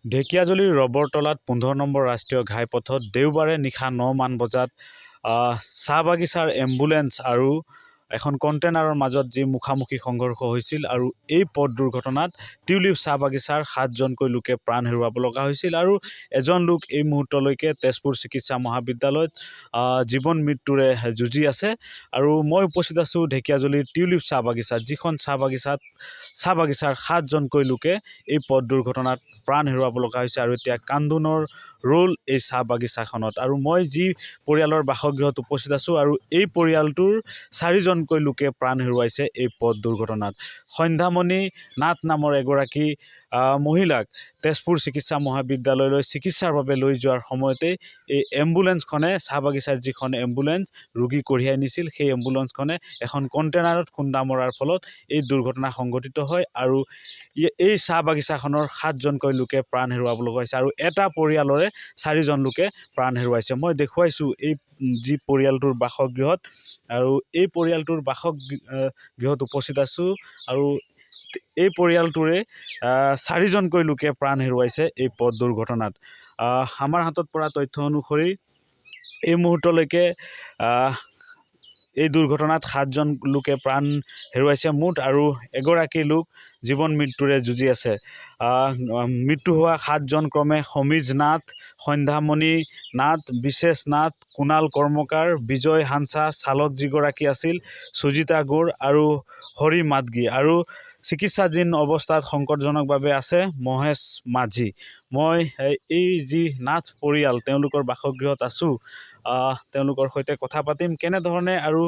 ঢেকিয়াজুলিৰ ৰবৰতলাত 15 number ৰাষ্ট্ৰীয় ঘাইপথত দেওবাৰে নিশা 9 মান বজাত চাহ বাগিচাৰ এম্বুলেন্স আৰু এখন কণ্টেইনাৰৰ মাজত যি মুখামুখি সংঘৰ্ষ হৈছিল আৰু এই পথ দুৰ্ঘটনাত টিউলিপ চাহ বাগিচাৰ 7জনকৈ লোকে প্ৰাণ হেৰুৱাব লগা হৈছিল আৰু এজন লোক এই মুহূৰ্তলৈকে তেজপুৰ চিকিৎসা মহাবিদ্যালয়ত জীৱন মৃত্যুৰে যুঁজি আছে। আৰু মই উপস্থিত আছোঁ ঢেকিয়াজুলিৰ টিউলিপ চাহ বাগিচাত, যিখন চাহ বাগিচাৰ 7জনকৈ লোকে এই পথ দুৰ্ঘটনাত প্ৰাণ হেৰুৱাব লগা হৈছে আৰু এতিয়া কান্দোনৰ ৰোল এই চাহ বাগিচাখনত। আৰু মই যি পৰিয়ালৰ বাসগৃহত উপস্থিত আছোঁ আৰু এই পৰিয়ালটোৰ 4জনকৈ লোকে প্ৰাণ হেৰুৱাইছে এই পথ দুৰ্ঘটনাত। সন্ধ্যামণি নাথ নামৰ এগৰাকী মহিলাক তেজপুৰ চিকিৎসা মহাবিদ্যালয়লৈ চিকিৎসাৰ বাবে লৈ যোৱাৰ সময়তে এই এম্বুলেন্সখনে, চাহ বাগিচাৰ যিখন এম্বুলেন্স ৰোগী কঢ়িয়াই নিছিল, সেই এম্বুলেন্সখনে এখন কণ্টেইনাৰত খুন্দা মৰাৰ ফলত এই দুৰ্ঘটনা সংঘটিত হয় আৰু এই চাহ বাগিচাখনৰ 7জনকৈ লোকে প্ৰাণ হেৰুৱাব লগা হৈছে আৰু এটা পৰিয়ালৰে 4জন লোকে প্ৰাণ হেৰুৱাইছে। মই দেখুৱাইছোঁ এই যি পৰিয়ালটোৰ বাসগৃহত, আৰু এই পৰিয়ালটোৰ বাসগৃহত উপস্থিত আছোঁ আৰু এই পৰিয়ালটোৰে 4জনকৈ লোকে প্ৰাণ হেৰুৱাইছে এই পথ দুৰ্ঘটনাত। আমাৰ হাতত পৰা তথ্য অনুসৰি এই মুহূৰ্তলৈকে এই দুৰ্ঘটনাত 7জন লোকে প্ৰাণ হেৰুৱাইছে মুঠ, আৰু এগৰাকী লোক জীৱন মৃত্যুৰে যুঁজি আছে। মৃত্যু হোৱা 7জন ক্ৰমে সমীজ নাথ, সন্ধ্যামণি নাথ, বিশেষ নাথ, কুণাল কৰ্মকাৰ, বিজয় হানচা, চালক যিগৰাকী আছিল সুজিতা গৌৰ আৰু হৰি মাদগী, আৰু চিকিৎসাধীন অৱস্থাত সংকটজনকভাৱে আছে মহেশ মাঝি। মই এই যি নাথ পৰিয়াল, তেওঁলোকৰ বাসগৃহত আছোঁ, তেওঁলোকৰ সৈতে কথা পাতিম কেনেধৰণে আৰু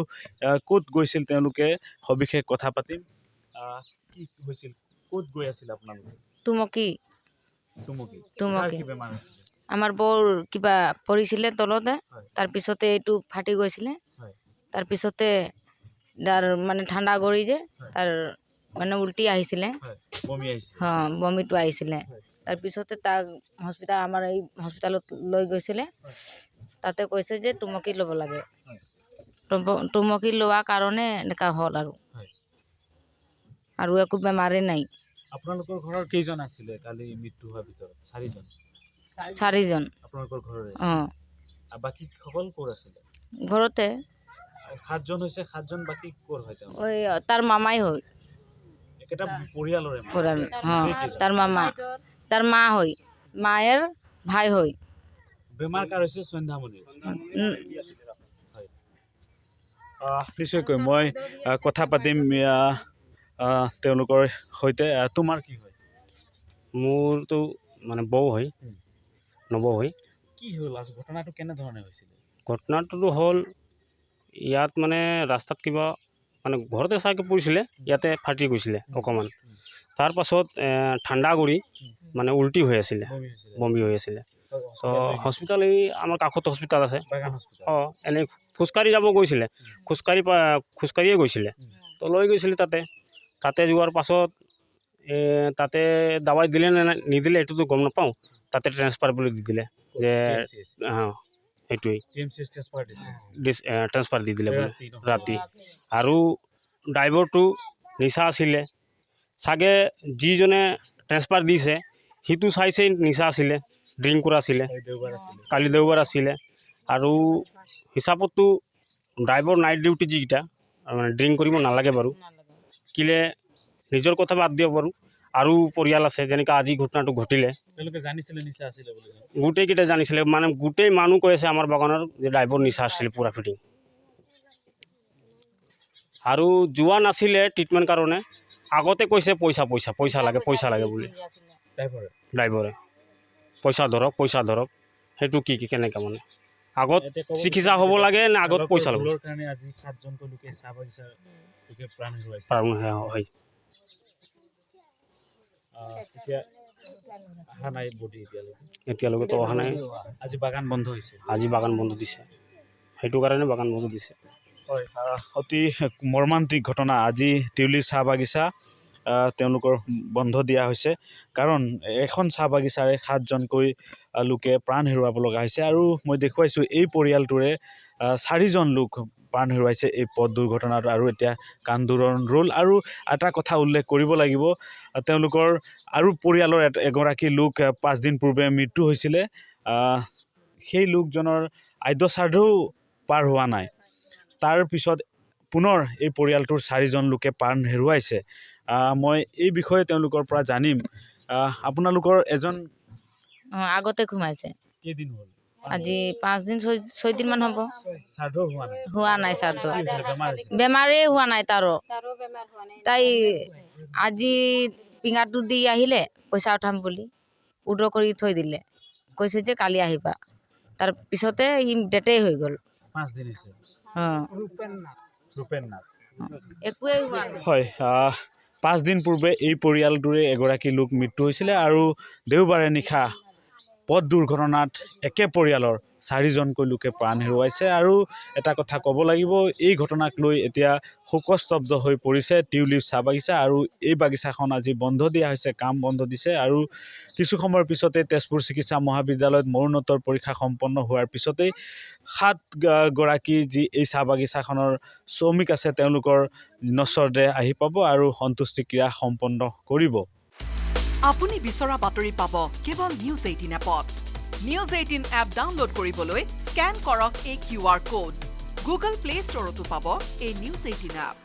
ক'ত গৈছিল তেওঁলোকে, সবিশেষ কথা পাতিম। কি হৈছিল, ক'ত গৈ আছিল আপোনালোকে? টুমকি বেমাৰ হৈছিল? আমাৰ বৰ কিবা পৰিছিলে তলতে, তাৰপিছতে এইটো ফাটি গৈছিলে, তাৰপিছতে তাৰ মানে ঠাণ্ডা গৰি যে তাৰ মানে উল্টি আহিছিলে, বমিটো আহিছিলে। তাৰপিছতে তাক আমাৰ এই হস্পিটেলত লৈ গৈছিলে, তাতে কৈছে যে টুমকি ল'ব লাগে। টুমকি লোৱা কাৰণে এনেকুৱা হ'ল আৰু একো বেমাৰে নাই। আপোনালোকৰ ঘৰৰ কেইজন আছিলে কালি মৃত্যু হোৱাৰ ভিতৰত? 4জন। আপোনালোকৰ ঘৰৰে? বাকী সকল ক'ৰ আছিলে? ঘৰতে। 7জন হৈছে, 7জন বাকী ক'ৰ হয়? ওই তাৰ মামাই হয়, একেটা পৰিয়ালৰে? তাৰ মামা, তাৰ মা হয়, মায়েৰ ভাই হয়। বেমাৰ কাৰ হৈছে? সন্ধ্যামণিৰ? নিশ্চয়কৈ মই কথা পাতিম তেওঁলোকৰ সৈতে। তোমাৰ কি হয়? মোৰতো মানে বৌ হয়, নবৌ হয়। কি হ'ল ঘটনাটো, কেনেধৰণে হৈছিল? ঘটনাটো হ'ল ইয়াত মানে ৰাস্তাত কিবা মানে ঘৰতে চাইকে পৰিছিলে, ইয়াতে ফাটি গৈছিলে অকণমান। তাৰপাছত ঠাণ্ডা কৰি মানে উল্টি হৈ আছিলে, বমি হৈ আছিলে। তো হস্পিটেল, এই আমাৰ কাষত হস্পিটেল আছে, এনেই খোজকাঢ়ি যাব গৈছিলে, খোজকাঢ়িয়ে গৈছিলে। তো লৈ গৈছিলে তাতে যোৱাৰ পাছত তাতে দাৱাই দিলে নে নিদিলে এইটোতো গম নাপাওঁ, তাতে ট্ৰেন্সফাৰ বুলি দি দিলে যে সেইটোৱেই ট্ৰেন্সফাৰ দি দিলে বোলে ৰাতি। আৰু ড্ৰাইভাৰটো নিচা আছিলে চাগে, যিজনে ট্ৰেন্সফাৰ দিছে সিটো চাইছে নিচা আছিলে, ড্ৰিংক কৰা আছিলে, কালি দেওবাৰ আছিলে। আৰু হিচাপততো ড্ৰাইভাৰ নাইট ডিউটি যিকেইটা মানে ড্ৰিংক কৰিব নালাগে বাৰু, কিলে নিজৰ কথা বাদ দিয়ক বাৰু, আৰু পৰিয়াল আছে যেনেকৈ আজি ঘটনাটো ঘটিলে, গোটেইকেইটা জানিছিলে, মানে গোটেই মানুহ কৈ আছে আমাৰ বাগানৰ যে ড্ৰাইভাৰ নিচা আছিলে পুৰা ফিটিং। আৰু যোৱা নাছিলে ট্ৰিটমেণ্ট কাৰণে, আগতে কৈছে পইচা লাগে বুলি ড্ৰাইভাৰে, পইচা ধৰক। সেইটো কি কেনেকৈ মানে আগত চিকিৎসা হ'ব লাগে নে আগত পইচা ল'ব? হয়। এতিয়ালৈকেতো অহা নাই। আজি বাগান বন্ধ হৈছে? আজি বাগান বন্ধ দিছে, সেইটো কাৰণে বাগান বন্ধ দিছে। হয়, অতি মৰ্মান্তিক ঘটনা। আজি টিউলিপ চাহ বাগিচা তেওঁলোকৰ বন্ধ দিয়া হৈছে, কাৰণ এখন চাহ বাগিচাৰে 7জনকৈ লোকে প্ৰাণ হেৰুৱাব লগা হৈছে। আৰু মই দেখুৱাইছোঁ এই পৰিয়ালটোৰে 4জন লোক প্ৰাণ হেৰুৱাইছে এই পথ দুৰ্ঘটনাত আৰু এতিয়া কান্দোৰণ ৰ'ল। আৰু এটা কথা উল্লেখ কৰিব লাগিব, তেওঁলোকৰ আৰু পৰিয়ালৰ এগৰাকী লোক 5 দিন পূৰ্বে মৃত্যু হৈছিলে। সেই লোকজনৰ আদ্য শ্ৰাদ্ধও পাৰ হোৱা নাই। তাৰ পিছত পুনৰ এই পৰিয়ালটোৰ 4জন লোকে প্ৰাণ হেৰুৱাইছে। মই এই বিষয়ে তেওঁলোকৰ পৰা জানিম। আপোনালোকৰ এজন আগতে সোমাইছে, কেইদিন হ'ল? আজি 5 দিন 6 দিন মান হ'ব। শ্ৰাদ্ধ হোৱা নাই? হোৱা নাই শ্ৰাদ্ধ, কি হৈছিলে? বেমাৰ হৈছিলে? বেমাৰেই হোৱা নাই তাৰো। তাই আজি পিঙাটো দি আহিলে পইচা উঠাম বুলি, উদ্ৰ কৰি থৈ দিলে, কৈছে যে কালি আহিবা। তাৰ পিছতে ডেটেই হৈ গ'ল। 5 দিন হৈছে। ৰূপেন নাথ একোৱেই হোৱা নাই। হয়, 5 দিন পূৰ্বে এই পৰিয়ালটোৰে এগৰাকী লোক মৃত্যু হৈছিলে আৰু দেওবাৰে নিশা পথ দুৰ্ঘটনাত একে পৰিয়ালৰ 4জনকৈ লোকে প্ৰাণ হেৰুৱাইছে। আৰু এটা কথা ক'ব লাগিব, এই ঘটনাক লৈ এতিয়া শোকস্তব্ধ হৈ পৰিছে টিউলিপ চাহ বাগিচা। আৰু এই বাগিচাখন আজি বন্ধ দিয়া হৈছে, কাম বন্ধ দিছে। আৰু কিছু সময়ৰ পিছতে তেজপুৰ চিকিৎসা মহাবিদ্যালয়ত মৰণোত্তৰ পৰীক্ষা সম্পন্ন হোৱাৰ পিছতেই 7 গৰাকী যি এই চাহ বাগিচাখনৰ শ্ৰমিক আছে তেওঁলোকৰ নশ্বৰ দেহ আহি পাব আৰু সন্তুষ্টি ক্ৰিয়া সম্পন্ন কৰিব। আপুনি বিচৰা বাতৰি পাব কেৱল নিউজ 18 এপত। নিউজ 18 এপ ডাউনলোড কৰিবলৈ স্কেন কৰক এই QR কোড। গুগল প্লে ষ্টৰতো পাব এই নিউজ 18 এপ।